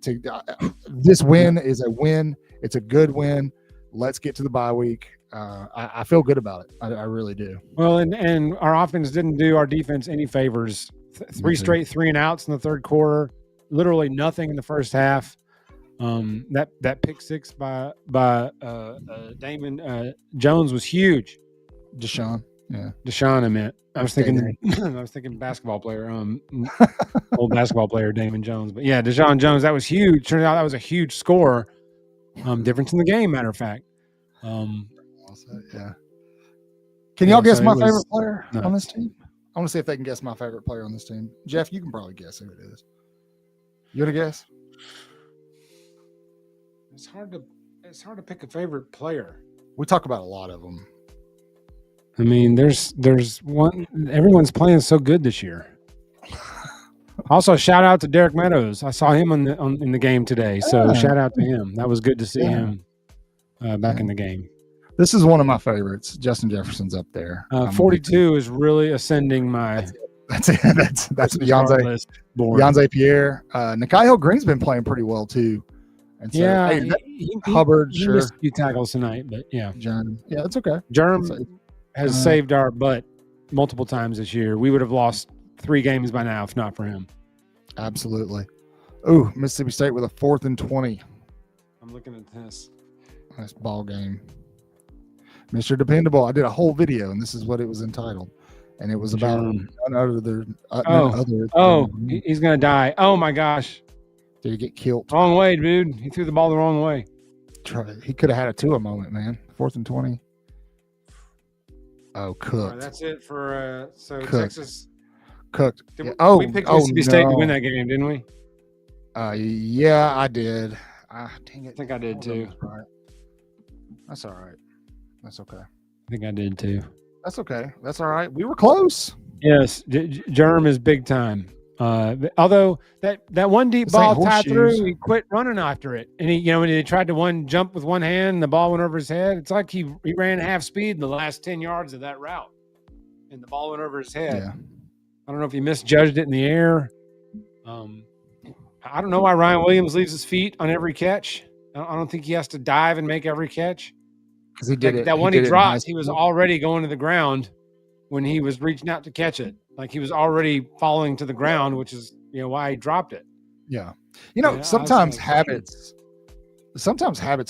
This win is a win. It's a good win. Let's get to the bye week. I feel good about it. I really do. Well, and our offense didn't do our defense any favors. 3 straight 3-and-outs in the third quarter. Literally nothing in the first half. That pick six by Damon Jones was huge. Deshaun. Deshaun, I meant. I was thinking basketball player, old basketball player Damon Jones. But yeah, Deshaun Jones, that was huge. Turns out that was a huge score. Difference in the game, matter of fact. Yeah. Can y'all guess my favorite player on this team? I want to see if they can guess my favorite player on this team. Jeff, you can probably guess who it is. You want to guess? It's hard to pick a favorite player. We talk about a lot of them. I mean, there's one. Everyone's playing so good this year. Also, shout out to Derek Meadows. I saw him in the game today, so shout out to him. That was good to see him back in the game. This is one of my favorites. Justin Jefferson's up there. 42 is really ascending my. That's Beyonce Pierre. Nikhil Green's been playing pretty well too. And so, Hubbard he missed a few tackles tonight, but John. Yeah, it's okay. Jerm has saved our butt multiple times this year. We would have lost 3 games by now if not for him. Absolutely. Ooh, Mississippi State with a 4th and 20. I'm looking at this. Nice ball game. Mr. Dependable. I did a whole video, and this is what it was entitled. And it was about none other. He's going to die. Oh, my gosh. Did he get killed? Wrong way, dude. He threw the ball the wrong way. He could have had a Tua moment, man. 4th and 20. Oh, cooked. Right, that's it for cooked. Texas. Cooked. We picked Mississippi State to win that game, didn't we? Yeah, I did. Dang it. I think I did too. That's all right. That's okay. I think I did too. That's okay. That's all right. We were close. Yes, Germ is big time. Although that one deep ball tied through, he quit running after it, and when he tried to jump with one hand, and the ball went over his head. It's like he ran half speed in the last 10 yards of that route, and the ball went over his head. Yeah. I don't know if he misjudged it in the air. I don't know why Ryan Williams leaves his feet on every catch. I don't think he has to dive and make every catch. Because he did it. That one he dropped, he was already going to the ground when he was reaching out to catch it. Like he was already falling to the ground, which is why he dropped it. Yeah. Sometimes habits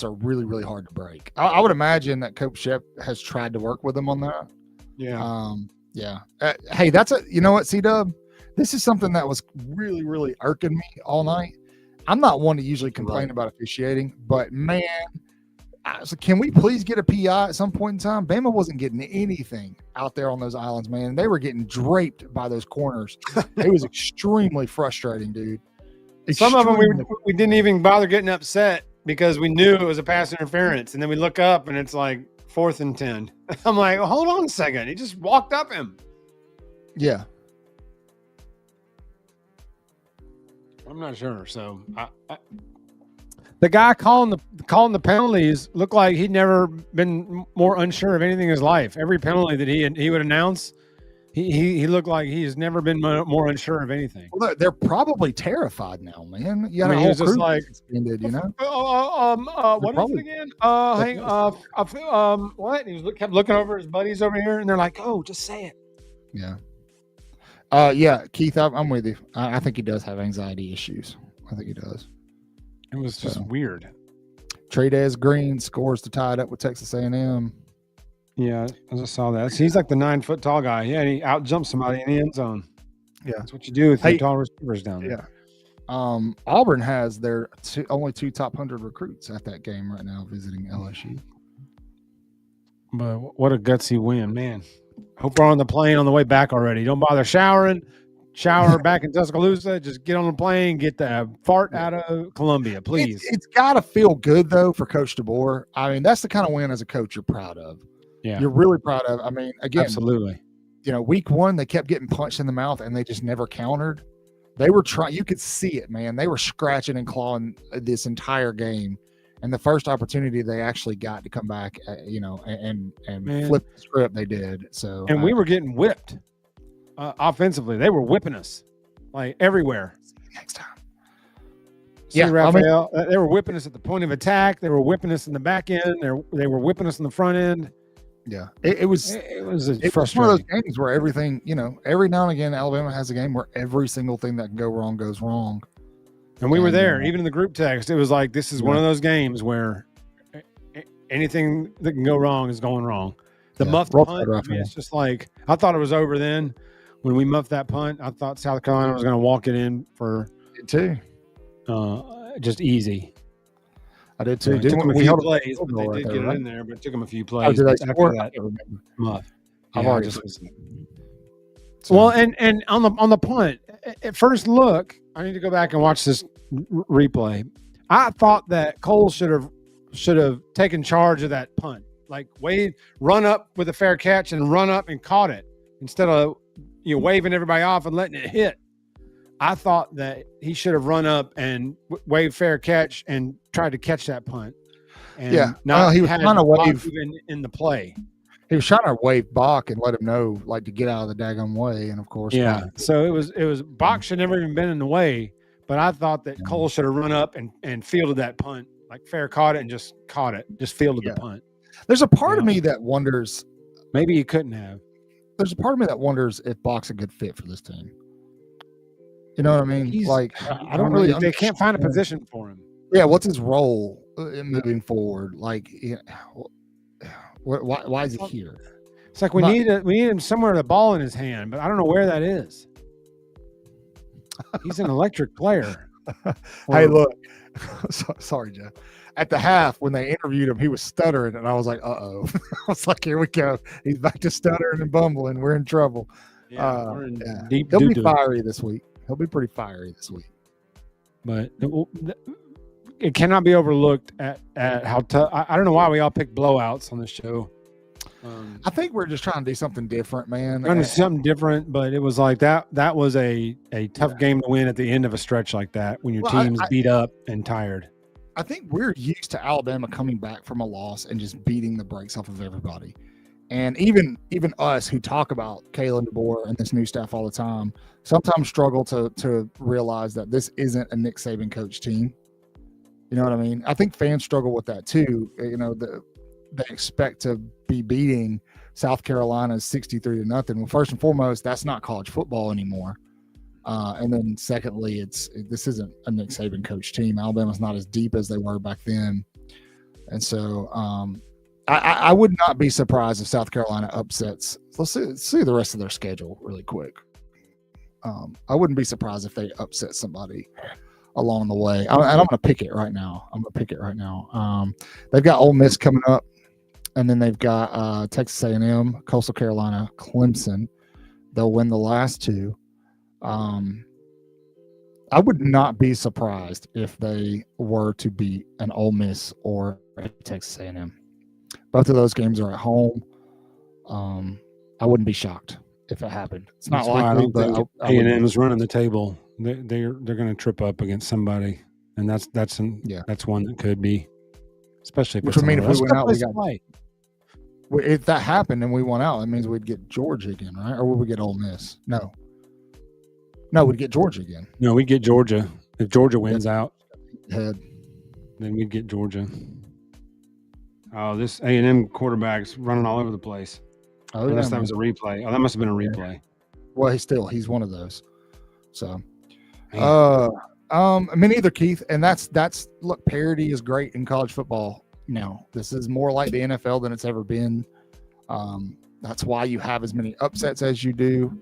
are really, really hard to break. I would imagine that Coach Shep has tried to work with him on that. Yeah. Yeah. Hey, you know what, C-Dub? This is something that was really, really irking me all night. I'm not one to usually complain about officiating, but man, can we please get a PI at some point in time? Bama wasn't getting anything out there on those islands, man. They were getting draped by those corners. It was extremely frustrating, dude. Some of them we didn't even bother getting upset because we knew it was a pass interference, and then we look up and it's like 4th and 10. I'm like, hold on a second. He just walked up him. Yeah. I'm not sure. So the guy calling the penalties looked like he'd never been more unsure of anything in his life. Every penalty that he would announce, he looked like he's never been more unsure of anything. Well, they're probably terrified now, man. He was just like suspended, what is it again? What? He kept looking over his buddies over here, and they're like, "Oh, just say it." Yeah. Yeah, Keith, I'm with you. I think he does have anxiety issues. I think he does. It was just weird. Tre'Davious Green scores to tie it up with Texas A&M. Yeah, I just saw that. So he's like the 9-foot tall guy. Yeah, and he out jumps somebody in the end zone. Yeah, that's what you do with your tall receivers down there. Yeah. Auburn has their only 2 top 100 recruits at that game right now visiting LSU. But what a gutsy win, man. Hope we're on the plane on the way back already. Don't bother showering. Shower back in Tuscaloosa. Just get on the plane. Get the fart out of Columbia, please. It's got to feel good, though, for Coach DeBoer. I mean, that's the kind of win as a coach you're proud of. Yeah. You're really proud of. I mean, again. Absolutely. Week 1, they kept getting punched in the mouth, and they just never countered. They were trying. You could see it, man. They were scratching and clawing this entire game. And the first opportunity they actually got to come back, and flip the script, they did. So, and we were getting whipped offensively. They were whipping us like everywhere. Next time, Raphael. They were whipping us at the point of attack. They were whipping us in the back end. They were whipping us in the front end. Yeah, it was frustrating. One of those games where everything, every now and again, Alabama has a game where every single thing that can go wrong goes wrong. And we were there, even in the group text. It was like, this is one of those games where anything that can go wrong is going wrong. The Yeah, muffed roll punt, tide I rifle. mean, it's just like I thought it was over then. When we muffed that punt, I thought South Carolina was going to walk it in for Did too. just easy. I did too. It took them a we few held plays, field but goal they right did there, get it right? in there. But it took them a few Oh, plays did they after score? I that can't remember. muff. I've Yeah, already just forgotten. So. Well, and on the punt, at first look, I need to go back and watch this replay. I thought that Cole should have taken charge of that punt. Like Wade run up with a fair catch and run up and caught it instead of waving everybody off and letting it hit. I thought that he should have run up and waved fair catch and tried to catch that punt. And he was trying to wave even in the play. He was trying to wave Bach and let him know, like, to get out of the daggone way. And of course, yeah. So it was Bach should never even been in the way. But I thought that Cole should have run up and fielded that punt, like fair caught it and just caught it, just fielded the punt. There's a part of me that wonders. Maybe he couldn't have. There's a part of me that wonders if Bach's a good fit for this team. You know what I mean? I don't really. They can't find a position for him. Yeah, what's his role in moving forward? Like, why is he here? It's like we need him somewhere with a ball in his hand, but I don't know where that is. He's an electric player. Hey, look. Sorry, Jeff. At the half, when they interviewed him, he was stuttering, and I was like, "Uh-oh." I was like, "Here we go. He's back to stuttering and bumbling. We're in trouble." Yeah, we're in deep. He'll be fiery this week. He'll be pretty fiery this week. But it cannot be overlooked at how tough. I don't know why we all pick blowouts on this show. I think we're just trying to do something different, man. Trying to do something different, but it was like that was a tough game to win at the end of a stretch like that when your team's beat up and tired. I think we're used to Alabama coming back from a loss and just beating the brakes off of everybody. And even us who talk about Kalen DeBoer and this new staff all the time sometimes struggle to realize that this isn't a Nick Saban coach team. You know what I mean? I think fans struggle with that too. They expect to be beating South Carolina's 63-0. Well, first and foremost, that's not college football anymore. And then secondly, this isn't a Nick Saban coach team. Alabama's not as deep as they were back then. And so I would not be surprised if South Carolina upsets. Let's see the rest of their schedule really quick. I wouldn't be surprised if they upset somebody along the way. And I'm going to pick it right now. They've got Ole Miss coming up. And then they've got Texas A&M, Coastal Carolina, Clemson. They'll win the last two. I would not be surprised if they were to beat an Ole Miss or a Texas A&M. Both of those games are at home. I wouldn't be shocked if it happened. It's not likely, but A&M is running the table. They're going to trip up against somebody, and that's one that could be, especially if which would mean if we went out, if that happened and we won out, that means we'd get Georgia again, right? Or would we get Ole Miss? No, we'd get Georgia again. No, we'd get Georgia. If Georgia wins out, then we'd get Georgia. Oh, this A&M quarterback's running all over the place. Oh, unless that was a replay. Oh, that must have been a replay. Well, he's one of those. So, me neither, Keith. And that's look, parity is great in college football now. This is more like the NFL than it's ever been. That's why you have as many upsets as you do.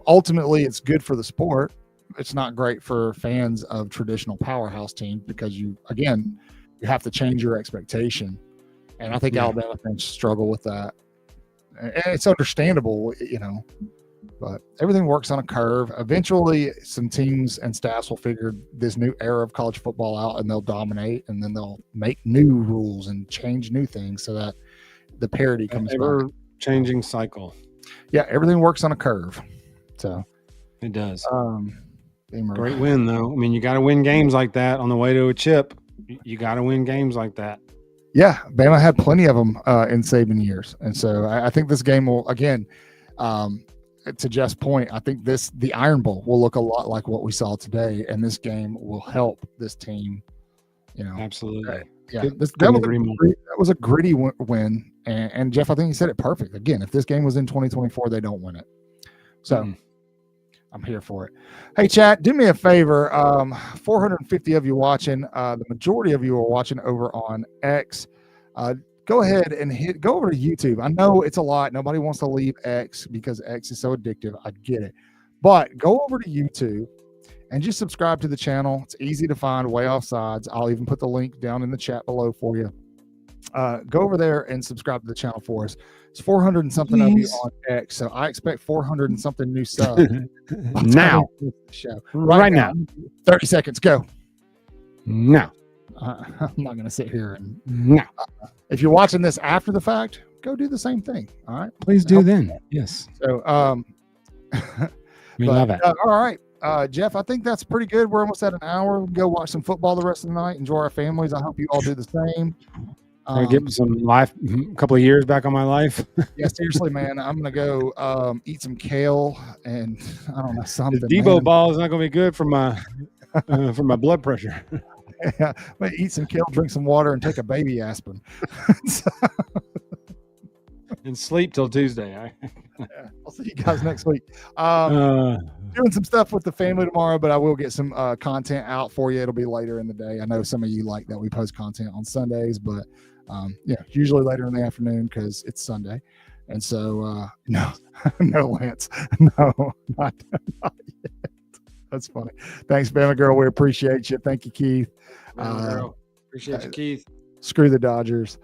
Ultimately, it's good for the sport. It's not great for fans of traditional powerhouse teams because you have to change your expectation. And I think Alabama fans struggle with that. And it's understandable, but everything works on a curve. Eventually, some teams and staffs will figure this new era of college football out, and they'll dominate, and then they'll make new rules and change new things so that the parity comes back. Ever-changing cycle. Yeah, everything works on a curve. So it does. Great win, though. I mean, you got to win games like that on the way to a chip. You got to win games like that. Yeah, Bama had plenty of them in Saban years. And so I think this game will, again, to Jeff's point, I think the Iron Bowl will look a lot like what we saw today, and this game will help this team. Absolutely. That was a gritty win. And Jeff, I think he said it perfect. Again, if this game was in 2024, they don't win it. So I'm here for it. Hey, chat, do me a favor. 450 of you watching. The majority of you are watching over on X. Go go ahead and go over to YouTube. I know it's a lot. Nobody wants to leave X because X is so addictive. I get it. But go over to YouTube and just subscribe to the channel. It's easy to find, Waaaay Offsides. I'll even put the link down in the chat below for you. Go over there and subscribe to the channel for us. It's 400 and something of you on X, so I expect 400 and something new subs now. Show. Right now. 30 seconds, go. No. I'm not going to sit here and No. If you're watching this after the fact, go do the same thing. All right. Please do then. Yes. So, we love it. All right. Jeff, I think that's pretty good. We're almost at an hour. We'll go watch some football the rest of the night. Enjoy our families. I hope you all do the same. I get some life, a couple of years back on my life. Yeah, seriously, man. I'm gonna go eat some kale and I don't know something. The Debo ball is not gonna be good for my blood pressure. Yeah, but eat some kale, drink some water, and take a baby aspirin. And sleep till Tuesday. Yeah, I'll see you guys next week. Doing some stuff with the family tomorrow, but I will get some content out for you. It'll be later in the day. I know some of you like that we post content on Sundays, but yeah, usually later in the afternoon because it's Sunday. And so, no, Lance, no, not yet. That's funny. Thanks, Bama girl. We appreciate you. Thank you, Keith. Girl. Appreciate you, Keith. Screw the Dodgers.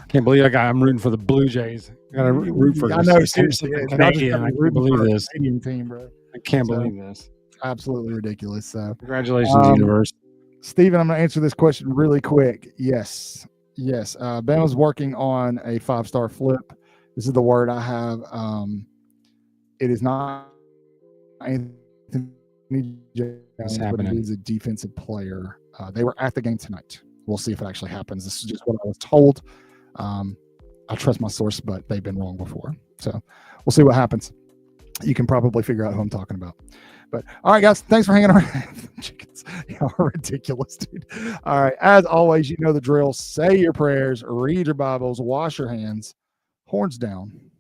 Can't believe I'm rooting for the Blue Jays. I got to root for. I know, seriously. Canadian. I can't believe this. Canadian team, bro. I can't believe this. Absolutely ridiculous. So, congratulations, universe. Stephen, I'm going to answer this question really quick. Yes. Bama's working on a 5-star flip. This is the word I have. It is not Anthony Jones, but it is a defensive player. They were at the game tonight. We'll see if it actually happens. This is just what I was told. I trust my source, but they've been wrong before. So we'll see what happens. You can probably figure out who I'm talking about. But all right, guys, thanks for hanging around. Chickens, y'all are ridiculous, dude. All right, as always, you know the drill. Say your prayers, read your Bibles, wash your hands, horns down.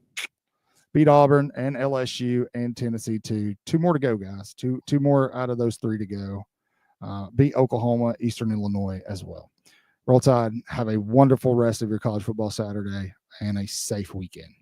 Beat Auburn and LSU and Tennessee too. 2 more to go, guys. Two more out of those 3 to go. Beat Oklahoma, Eastern Illinois as well. Roll Tide. Have a wonderful rest of your college football Saturday and a safe weekend.